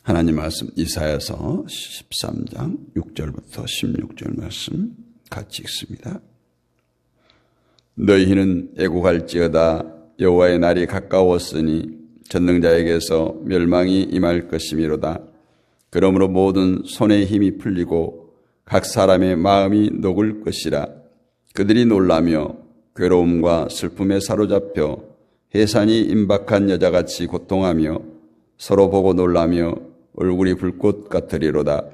하나님 말씀 이사야서 13장 6절부터 16절 말씀 같이 읽습니다. 너희는 애국할지어다. 여호와의 날이 가까웠으니 전능자에게서 멸망이 임할 것이미로다. 그러므로 모든 손의 힘이 풀리고 각 사람의 마음이 녹을 것이라. 그들이 놀라며 괴로움과 슬픔에 사로잡혀 해산이 임박한 여자같이 고통하며 서로 보고 놀라며 얼굴이 불꽃 같으리로다.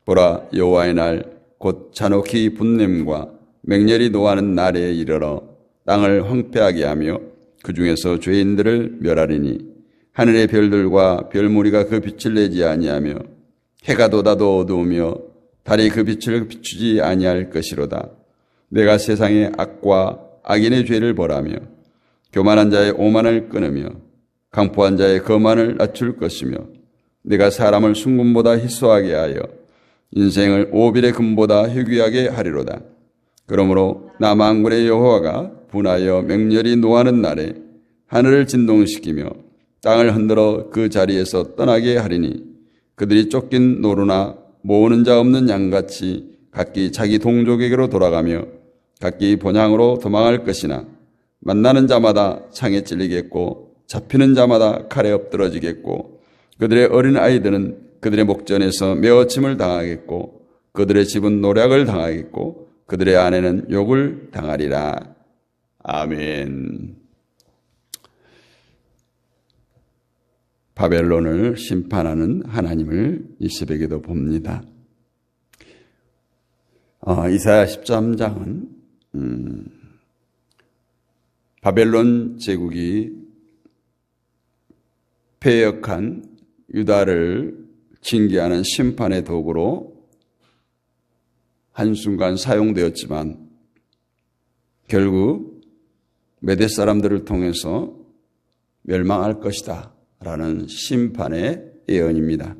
보라, 여호와의 날 곧 잔혹히 분냄과 맹렬히 노하는 날에 이르러 땅을 황폐하게 하며 그 중에서 죄인들을 멸하리니 하늘의 별들과 별무리가 그 빛을 내지 아니하며 해가 돋아도 어두우며 달이 그 빛을 비추지 아니할 것이로다. 내가 세상의 악과 악인의 죄를 벌하며 교만한 자의 오만을 끊으며 강포한 자의 거만을 낮출 것이며 내가 사람을 순금보다 희소하게 하여 인생을 오빌의 금보다 희귀하게 하리로다. 그러므로 나 만군의 여호와가 분하여 맹렬히 노하는 날에 하늘을 진동시키며 땅을 흔들어 그 자리에서 떠나게 하리니 그들이 쫓긴 노루나 모으는 자 없는 양같이 각기 자기 동족에게로 돌아가며 각기 본향으로 도망할 것이나 만나는 자마다 창에 찔리겠고 잡히는 자마다 칼에 엎드러지겠고 그들의 어린 아이들은 그들의 목전에서 메어침을 당하겠고 그들의 집은 노략을 당하겠고 그들의 아내는 욕을 당하리라. 아멘. 바벨론을 심판하는 하나님을 이 새벽에도 봅니다. 이사야 13장은 바벨론 제국이 패역한 유다를 징계하는 심판의 도구로 한순간 사용되었지만 결국 메대 사람들을 통해서 멸망할 것이다 라는 심판의 예언입니다.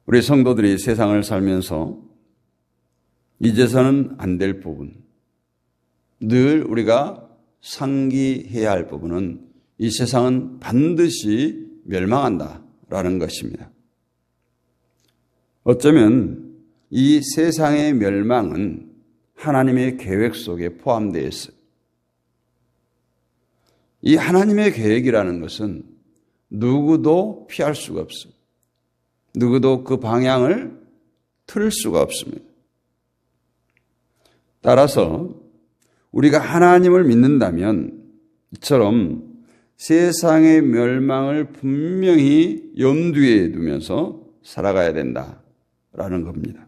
우리 성도들이 세상을 살면서 이제서는 안 될 부분, 늘 우리가 상기해야 할 부분은 이 세상은 반드시 멸망한다라는 것입니다. 어쩌면 이 세상의 멸망은 하나님의 계획 속에 포함되어 있어요. 이 하나님의 계획이라는 것은 누구도 피할 수가 없어요. 누구도 그 방향을 틀 수가 없습니다. 따라서 우리가 하나님을 믿는다면 이처럼 세상의 멸망을 분명히 염두에 두면서 살아가야 된다라는 겁니다.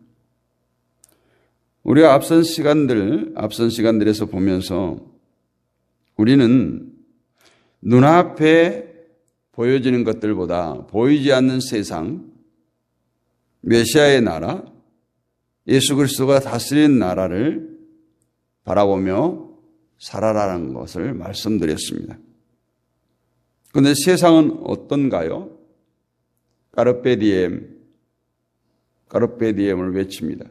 우리가 앞선 시간들에서 보면서 우리는 눈앞에 보여지는 것들보다 보이지 않는 세상, 메시아의 나라, 예수 그리스도가 다스리는 나라를 바라보며 살아라는 것을 말씀드렸습니다. 그런데 세상은 어떤가요? 까르페디엠을 외칩니다.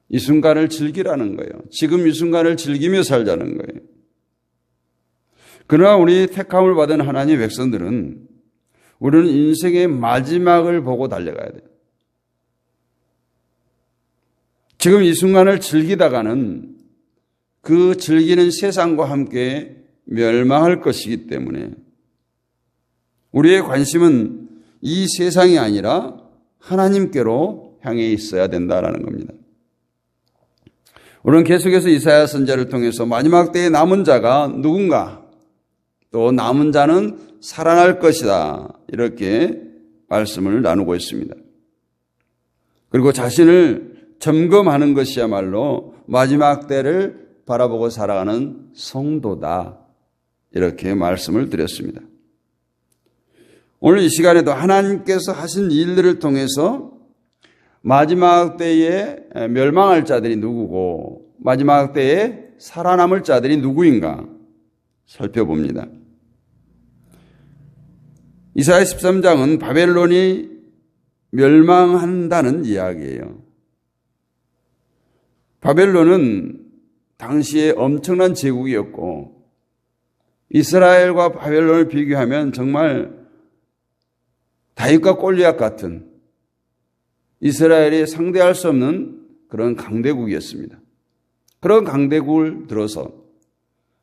이 순간을 즐기라는 거예요. 지금 이 순간을 즐기며 살자는 거예요. 그러나 우리 택함을 받은 하나님의 백성들은 우리는 인생의 마지막을 보고 달려가야 돼요. 지금 이 순간을 즐기다가는 그 즐기는 세상과 함께 멸망할 것이기 때문에 우리의 관심은 이 세상이 아니라 하나님께로 향해 있어야 된다는 겁니다. 우리는 계속해서 이사야 선지자를 통해서 마지막 때에 남은 자가 누군가, 또 남은 자는 살아날 것이다, 이렇게 말씀을 나누고 있습니다. 그리고 자신을 점검하는 것이야말로 마지막 때를 바라보고 살아가는 성도다, 이렇게 말씀을 드렸습니다. 오늘 이 시간에도 하나님께서 하신 일들을 통해서 마지막 때에 멸망할 자들이 누구고 마지막 때에 살아남을 자들이 누구인가 살펴봅니다. 이사야 13장은 바벨론이 멸망한다는 이야기예요. 바벨론은 당시에 엄청난 제국이었고 이스라엘과 바벨론을 비교하면 정말 다윗과 골리앗 같은 이스라엘이 상대할 수 없는 그런 강대국이었습니다. 그런 강대국을 들어서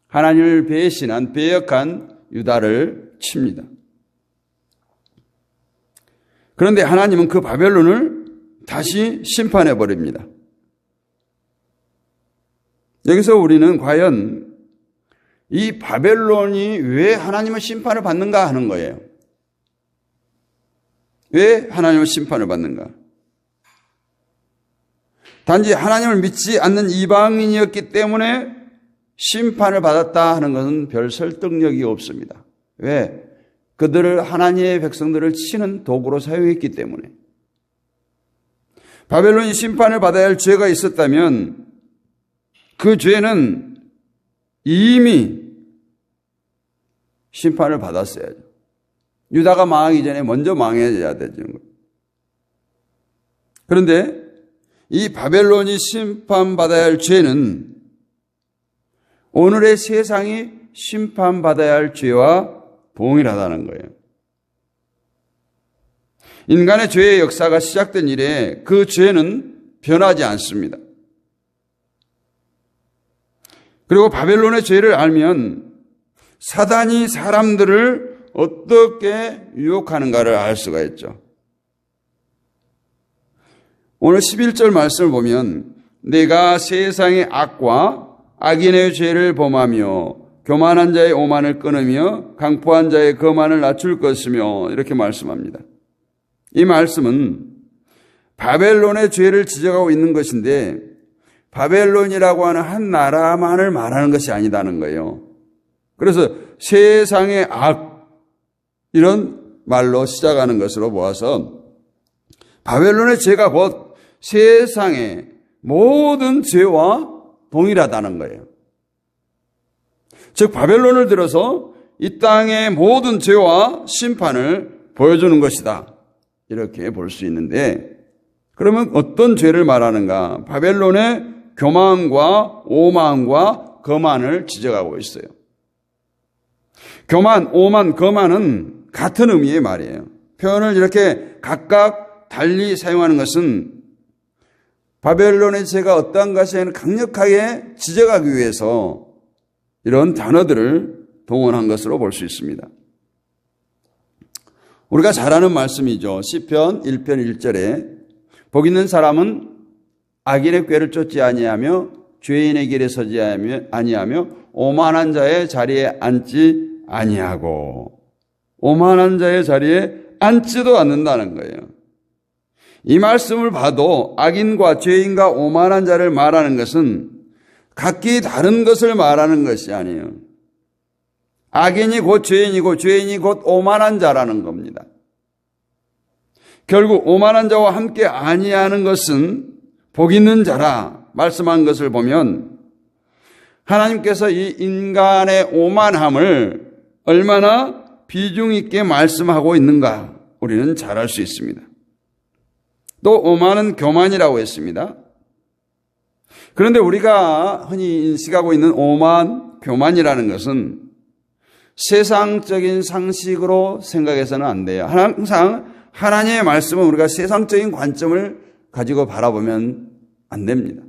하나님을 배신한 배역한 유다를 칩니다. 그런데 하나님은 그 바벨론을 다시 심판해 버립니다. 여기서 우리는 과연 이 바벨론이 왜 하나님의 심판을 받는가 하는 거예요. 왜 하나님의 심판을 받는가? 단지 하나님을 믿지 않는 이방인이었기 때문에 심판을 받았다 하는 것은 별 설득력이 없습니다. 왜? 그들을 하나님의 백성들을 치는 도구로 사용했기 때문에. 바벨론이 심판을 받아야 할 죄가 있었다면 그 죄는 이미 심판을 받았어야죠. 유다가 망하기 전에 먼저 망해야 되죠. 그런데 이 바벨론이 심판받아야 할 죄는 오늘의 세상이 심판받아야 할 죄와 동일하다는 거예요. 인간의 죄의 역사가 시작된 이래 그 죄는 변하지 않습니다. 그리고 바벨론의 죄를 알면 사단이 사람들을 어떻게 유혹하는가를 알 수가 있죠. 오늘 11절 말씀을 보면 내가 세상의 악과 악인의 죄를 범하며 교만한 자의 오만을 끊으며 강포한 자의 거만을 낮출 것이며 이렇게 말씀합니다. 이 말씀은 바벨론의 죄를 지적하고 있는 것인데 바벨론이라고 하는 한 나라만을 말하는 것이 아니다는 거예요. 그래서 세상의 악 이런 말로 시작하는 것으로 보아서 바벨론의 죄가 곧 세상의 모든 죄와 동일하다는 거예요. 즉 바벨론을 들어서 이 땅의 모든 죄와 심판을 보여주는 것이다. 이렇게 볼 수 있는데 그러면 어떤 죄를 말하는가? 바벨론의 교만과 오만과 거만을 지적하고 있어요. 교만, 오만, 거만은 같은 의미의 말이에요. 표현을 이렇게 각각 달리 사용하는 것은 바벨론의 죄가 어떠한 것을 강력하게 지적하기 위해서 이런 단어들을 동원한 것으로 볼 수 있습니다. 우리가 잘 아는 말씀이죠. 시편 1편 1절에 복 있는 사람은 악인의 꾀를 쫓지 아니하며 죄인의 길에 서지 아니하며 오만한 자의 자리에 앉지 아니하고 오만한 자의 자리에 앉지도 않는다는 거예요. 이 말씀을 봐도 악인과 죄인과 오만한 자를 말하는 것은 각기 다른 것을 말하는 것이 아니에요. 악인이 곧 죄인이고 죄인이 곧 오만한 자라는 겁니다. 결국 오만한 자와 함께 아니하는 것은 복 있는 자라 말씀한 것을 보면 하나님께서 이 인간의 오만함을 얼마나 비중 있게 말씀하고 있는가 우리는 잘 알 수 있습니다. 또 오만은 교만이라고 했습니다. 그런데 우리가 흔히 인식하고 있는 오만, 교만이라는 것은 세상적인 상식으로 생각해서는 안 돼요. 항상 하나님의 말씀은 우리가 세상적인 관점을 가지고 바라보면 안 됩니다.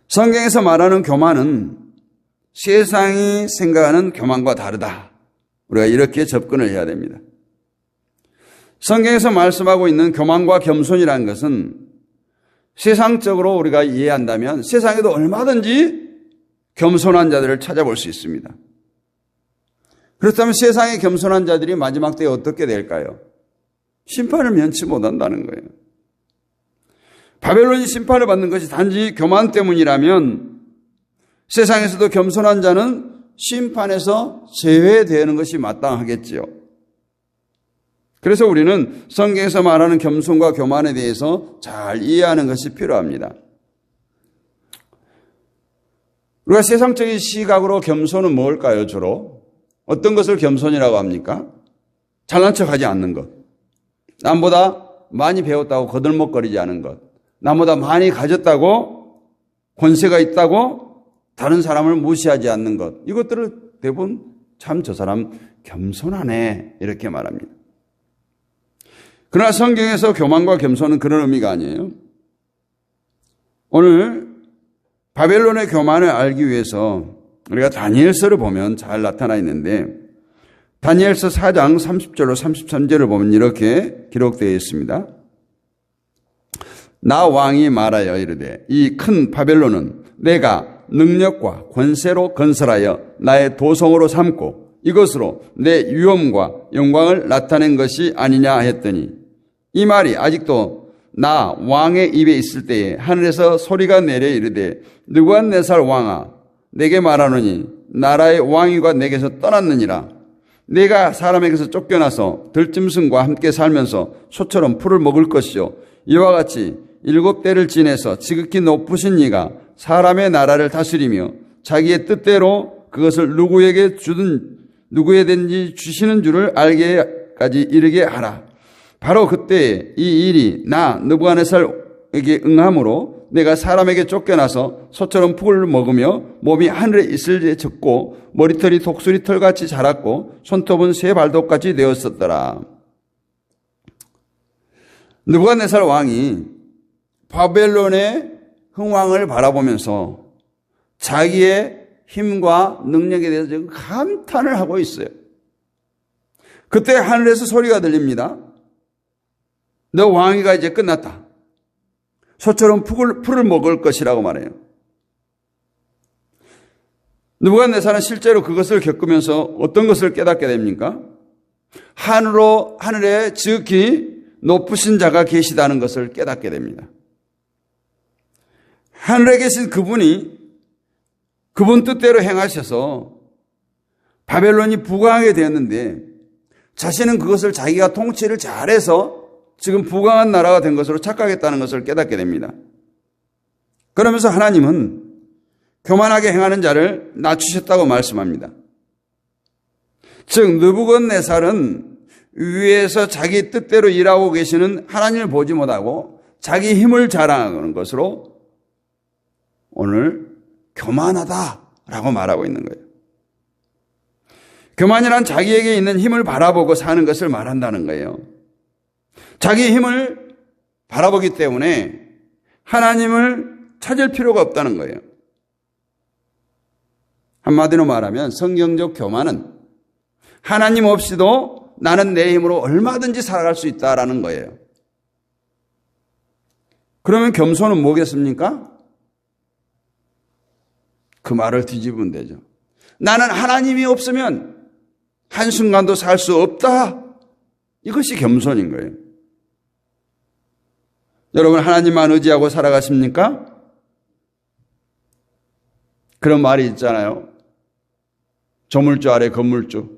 성경에서 말하는 교만은 세상이 생각하는 교만과 다르다. 우리가 이렇게 접근을 해야 됩니다. 성경에서 말씀하고 있는 교만과 겸손이라는 것은 세상적으로 우리가 이해한다면 세상에도 얼마든지 겸손한 자들을 찾아볼 수 있습니다. 그렇다면 세상의 겸손한 자들이 마지막 때에 어떻게 될까요? 심판을 면치 못한다는 거예요. 바벨론이 심판을 받는 것이 단지 교만 때문이라면 세상에서도 겸손한 자는 심판에서 제외되는 것이 마땅하겠지요. 그래서 우리는 성경에서 말하는 겸손과 교만에 대해서 잘 이해하는 것이 필요합니다. 우리가 세상적인 시각으로 겸손은 뭘까요, 주로? 어떤 것을 겸손이라고 합니까? 잘난 척하지 않는 것. 남보다 많이 배웠다고 거들먹거리지 않은 것. 남보다 많이 가졌다고 권세가 있다고 다른 사람을 무시하지 않는 것. 이것들을 대부분 참 저 사람 겸손하네 이렇게 말합니다. 그러나 성경에서 교만과 겸손은 그런 의미가 아니에요. 오늘 바벨론의 교만을 알기 위해서 우리가 다니엘서를 보면 잘 나타나 있는데, 다니엘서 4장 30절로 33절을 보면 이렇게 기록되어 있습니다. 나 왕이 말하여 이르되 이 큰 바벨론은 내가 능력과 권세로 건설하여 나의 도성으로 삼고 이것으로 내 위엄과 영광을 나타낸 것이 아니냐 했더니, 이 말이 아직도 나 왕의 입에 있을 때에 하늘에서 소리가 내려 이르되 느부갓네살 왕아 내게 말하노니 나라의 왕위가 내게서 떠났느니라. 내가 사람에게서 쫓겨나서 들짐승과 함께 살면서 소처럼 풀을 먹을 것이요 이와 같이 7대를 지내서 지극히 높으신 이가 사람의 나라를 다스리며 자기의 뜻대로 그것을 누구에든지 주시는 줄을 알게까지 이르게 하라. 바로 그때 이 일이 나 느부갓네살에게 응함으로 내가 사람에게 쫓겨나서 소처럼 풀을 먹으며 몸이 하늘에 있을 때 졌고 머리털이 독수리털같이 자랐고 손톱은 새 발톱같이 되었었더라. 느부갓네살 왕이 바벨론의 흥왕을 바라보면서 자기의 힘과 능력에 대해서 지금 감탄을 하고 있어요. 그때 하늘에서 소리가 들립니다. 너 왕위가 이제 끝났다. 소처럼 풀을 먹을 것이라고 말해요. 느부갓네살은 실제로 그것을 겪으면서 어떤 것을 깨닫게 됩니까? 하늘에 지극히 높으신 자가 계시다는 것을 깨닫게 됩니다. 하늘에 계신 그분이 그분 뜻대로 행하셔서 바벨론이 부강하게 되었는데, 자신은 그것을 자기가 통치를 잘해서 지금 부강한 나라가 된 것으로 착각했다는 것을 깨닫게 됩니다. 그러면서 하나님은 교만하게 행하는 자를 낮추셨다고 말씀합니다. 즉 느부갓네살은 위에서 자기 뜻대로 일하고 계시는 하나님을 보지 못하고 자기 힘을 자랑하는 것으로 오늘 교만하다라고 말하고 있는 거예요. 교만이란 자기에게 있는 힘을 바라보고 사는 것을 말한다는 거예요. 자기 힘을 바라보기 때문에 하나님을 찾을 필요가 없다는 거예요. 한마디로 말하면 성경적 교만은 하나님 없이도 나는 내 힘으로 얼마든지 살아갈 수 있다라는 거예요. 그러면 겸손은 뭐겠습니까? 그 말을 뒤집으면 되죠. 나는 하나님이 없으면 한순간도 살 수 없다. 이것이 겸손인 거예요. 여러분 하나님만 의지하고 살아가십니까? 그런 말이 있잖아요. 조물주 아래 건물주.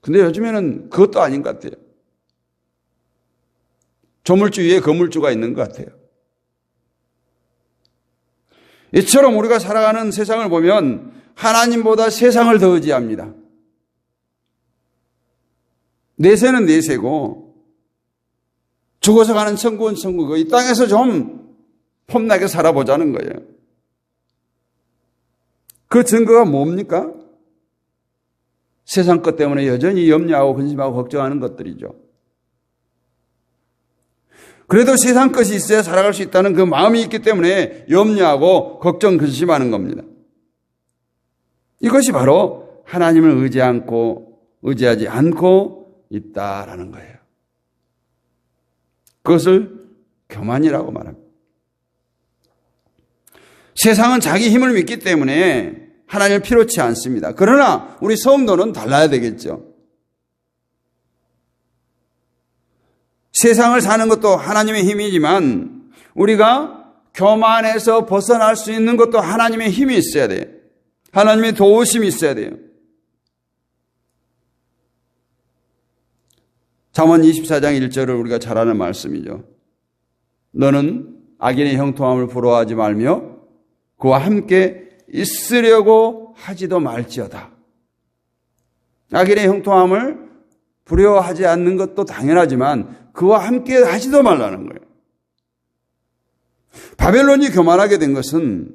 근데 요즘에는 그것도 아닌 것 같아요. 조물주 위에 건물주가 있는 것 같아요. 이처럼 우리가 살아가는 세상을 보면 하나님보다 세상을 더 의지합니다. 내세는 내세고 죽어서 가는 천국은 천국이고 이 땅에서 좀 폼나게 살아보자는 거예요. 그 증거가 뭡니까? 세상 것 때문에 여전히 염려하고 근심하고 걱정하는 것들이죠. 그래도 세상 것이 있어야 살아갈 수 있다는 그 마음이 있기 때문에 염려하고 걱정, 근심하는 겁니다. 이것이 바로 하나님을 의지하지 않고 있다라는 거예요. 그것을 교만이라고 말합니다. 세상은 자기 힘을 믿기 때문에 하나님을 필요치 않습니다. 그러나 우리 성도는 달라야 되겠죠. 세상을 사는 것도 하나님의 힘이지만 우리가 교만에서 벗어날 수 있는 것도 하나님의 힘이 있어야 돼요. 하나님의 도우심이 있어야 돼요. 잠언 24장 1절을 우리가 잘 아는 말씀이죠. 너는 악인의 형통함을 부러워하지 말며 그와 함께 있으려고 하지도 말지어다. 악인의 형통함을 부러워하지 않는 것도 당연하지만 그와 함께 하지도 말라는 거예요. 바벨론이 교만하게 된 것은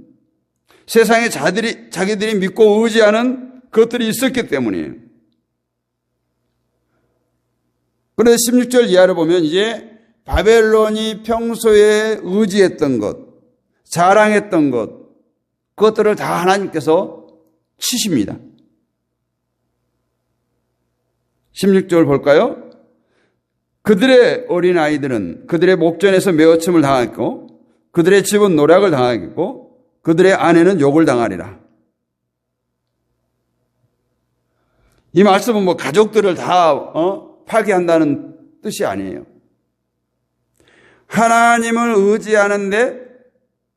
세상에 자기들이 믿고 의지하는 것들이 있었기 때문이에요. 그런데 16절 이하를 보면 이제 바벨론이 평소에 의지했던 것, 자랑했던 것, 그것들을 다 하나님께서 치십니다. 16절 볼까요? 그들의 어린아이들은 그들의 목전에서 메어침을 당하겠고 그들의 집은 노략을 당하겠고 그들의 아내는 욕을 당하리라. 이 말씀은 뭐 가족들을 다 파괴한다는 뜻이 아니에요. 하나님을 의지하는데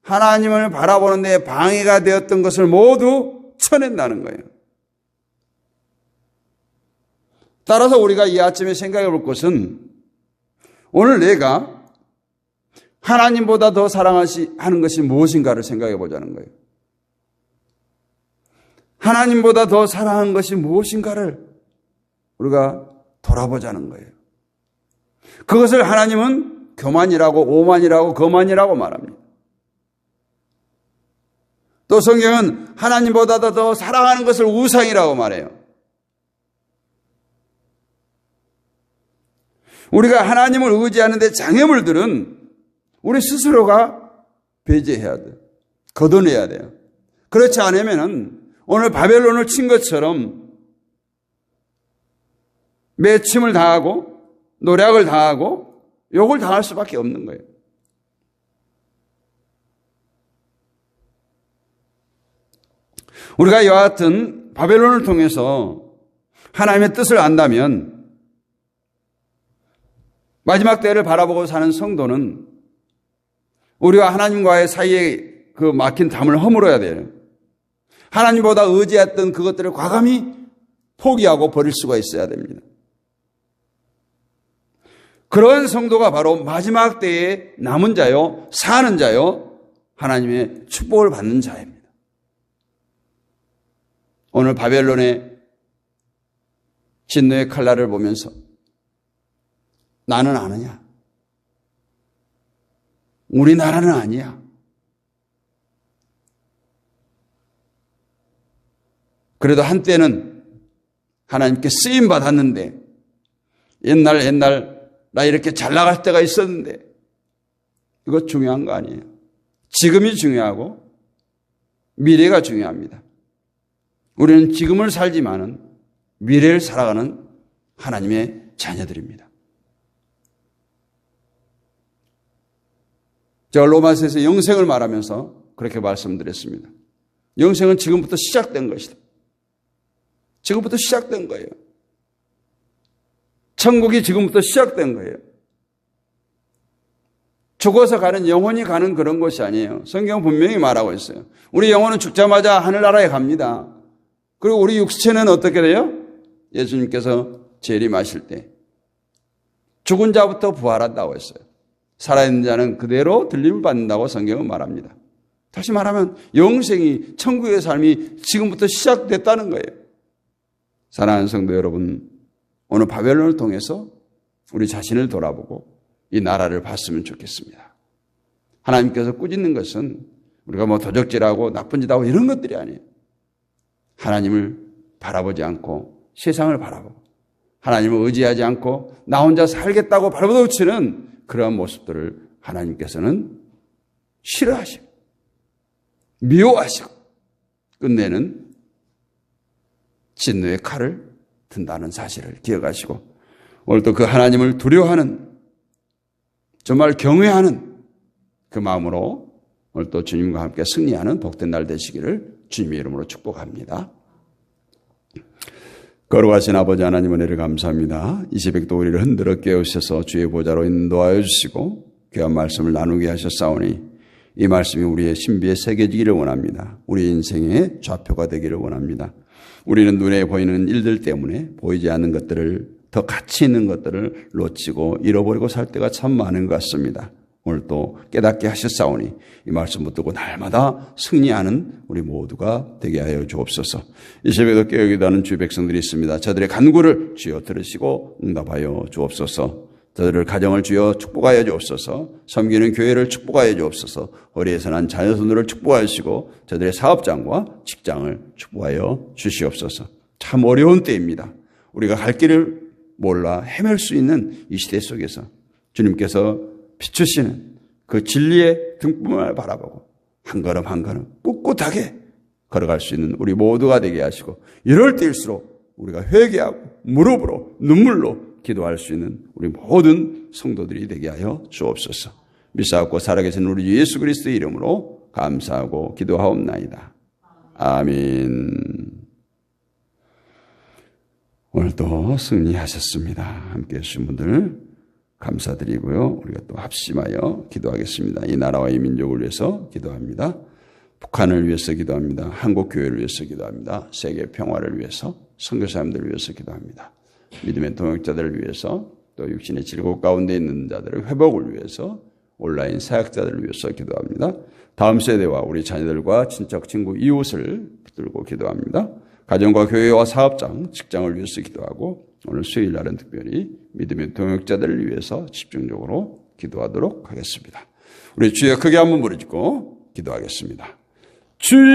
하나님을 바라보는데 방해가 되었던 것을 모두 쳐낸다는 거예요. 따라서 우리가 이 아침에 생각해 볼 것은 오늘 내가 하나님보다 더 사랑하는 것이 무엇인가를 생각해 보자는 거예요. 하나님보다 더 사랑하는 것이 무엇인가를 우리가 돌아보자는 거예요. 그것을 하나님은 교만이라고 오만이라고 거만이라고 말합니다. 또 성경은 하나님보다 더 사랑하는 것을 우상이라고 말해요. 우리가 하나님을 의지하는데 장애물들은 우리 스스로가 배제해야 돼요. 걷어내야 돼요. 그렇지 않으면 오늘 바벨론을 친 것처럼 매침을 당하고 노략을 당하고 욕을 당할 수밖에 없는 거예요. 우리가 이와 같은 바벨론을 통해서 하나님의 뜻을 안다면 마지막 때를 바라보고 사는 성도는 우리와 하나님과의 사이에 그 막힌 담을 허물어야 돼요. 하나님보다 의지했던 그것들을 과감히 포기하고 버릴 수가 있어야 됩니다. 그런 성도가 바로 마지막 때에 남은 자요, 사는 자요, 하나님의 축복을 받는 자입니다. 오늘 바벨론의 진노의 칼날을 보면서 나는 아느냐? 우리나라는 아니야. 그래도 한때는 하나님께 쓰임 받았는데 옛날 나 이렇게 잘 나갈 때가 있었는데 이거 중요한 거 아니에요. 지금이 중요하고 미래가 중요합니다. 우리는 지금을 살지만은 미래를 살아가는 하나님의 자녀들입니다. 제가 로마서에서 영생을 말하면서 그렇게 말씀드렸습니다. 영생은 지금부터 시작된 것이다. 지금부터 시작된 거예요. 천국이 지금부터 시작된 거예요. 죽어서 가는 영혼이 가는 그런 것이 아니에요. 성경 분명히 말하고 있어요. 우리 영혼은 죽자마자 하늘나라에 갑니다. 그리고 우리 육체는 어떻게 돼요? 예수님께서 재림하실 때 죽은 자부터 부활한다고 했어요. 살아있는 자는 그대로 들림을 받는다고 성경은 말합니다. 다시 말하면 영생이 천국의 삶이 지금부터 시작됐다는 거예요. 사랑하는 성도 여러분, 오늘 바벨론을 통해서 우리 자신을 돌아보고 이 나라를 봤으면 좋겠습니다. 하나님께서 꾸짖는 것은 우리가 뭐 도적질하고 나쁜 짓하고 이런 것들이 아니에요. 하나님을 바라보지 않고 세상을 바라보고 하나님을 의지하지 않고 나 혼자 살겠다고 발버둥치는 그러한 모습들을 하나님께서는 싫어하시고 미워하시고 끝내는 진노의 칼을 든다는 사실을 기억하시고 오늘도 그 하나님을 두려워하는 정말 경외하는 그 마음으로 오늘도 주님과 함께 승리하는 복된 날 되시기를 주님의 이름으로 축복합니다. 거룩하신 아버지 하나님 은혜를 감사합니다. 이 새벽도 우리를 흔들어 깨우셔서 주의 보좌로 인도하여 주시고 귀한 말씀을 나누게 하셨사오니 이 말씀이 우리의 신비에 새겨지기를 원합니다. 우리 인생의 좌표가 되기를 원합니다. 우리는 눈에 보이는 일들 때문에 보이지 않는 것들을 더 가치 있는 것들을 놓치고 잃어버리고 살 때가 참 많은 것 같습니다. 오늘 또 깨닫게 하셨사오니 이 말씀 붙들고 날마다 승리하는 우리 모두가 되게 하여 주옵소서. 이 새벽에도 깨어기도 하는 주의 백성들이 있습니다. 저들의 간구를 주여 들으시고 응답하여 주옵소서. 저들의 가정을 주여 축복하여 주옵소서. 섬기는 교회를 축복하여 주옵소서. 어리에서 난 자녀손들을 축복하시고 저들의 사업장과 직장을 축복하여 주시옵소서. 참 어려운 때입니다. 우리가 갈 길을 몰라 헤맬 수 있는 이 시대 속에서 주님께서 비추시는 그 진리의 등불을 바라보고 한 걸음 한 걸음 꿋꿋하게 걸어갈 수 있는 우리 모두가 되게 하시고, 이럴 때일수록 우리가 회개하고 무릎으로 눈물로 기도할 수 있는 우리 모든 성도들이 되게 하여 주옵소서. 믿사옵고 살아계신 우리 예수 그리스도의 이름으로 감사하고 기도하옵나이다. 아멘. 오늘도 승리하셨습니다. 함께해 주신 분들 감사드리고요. 우리가 또 합심하여 기도하겠습니다. 이 나라와 이 민족을 위해서 기도합니다. 북한을 위해서 기도합니다. 한국교회를 위해서 기도합니다. 세계 평화를 위해서, 선교사님들을 위해서 기도합니다. 믿음의 동역자들을 위해서, 또 육신의 질곡 가운데 있는 자들의 회복을 위해서, 온라인 사역자들을 위해서 기도합니다. 다음 세대와 우리 자녀들과 친척, 친구, 이웃을 붙들고 기도합니다. 가정과 교회와 사업장, 직장을 위해서 기도하고, 오늘 수요일 날은 특별히 믿음의 동역자들을 위해서 집중적으로 기도하도록 하겠습니다. 우리 주여 크게 한번 부르짖고 기도하겠습니다. 주여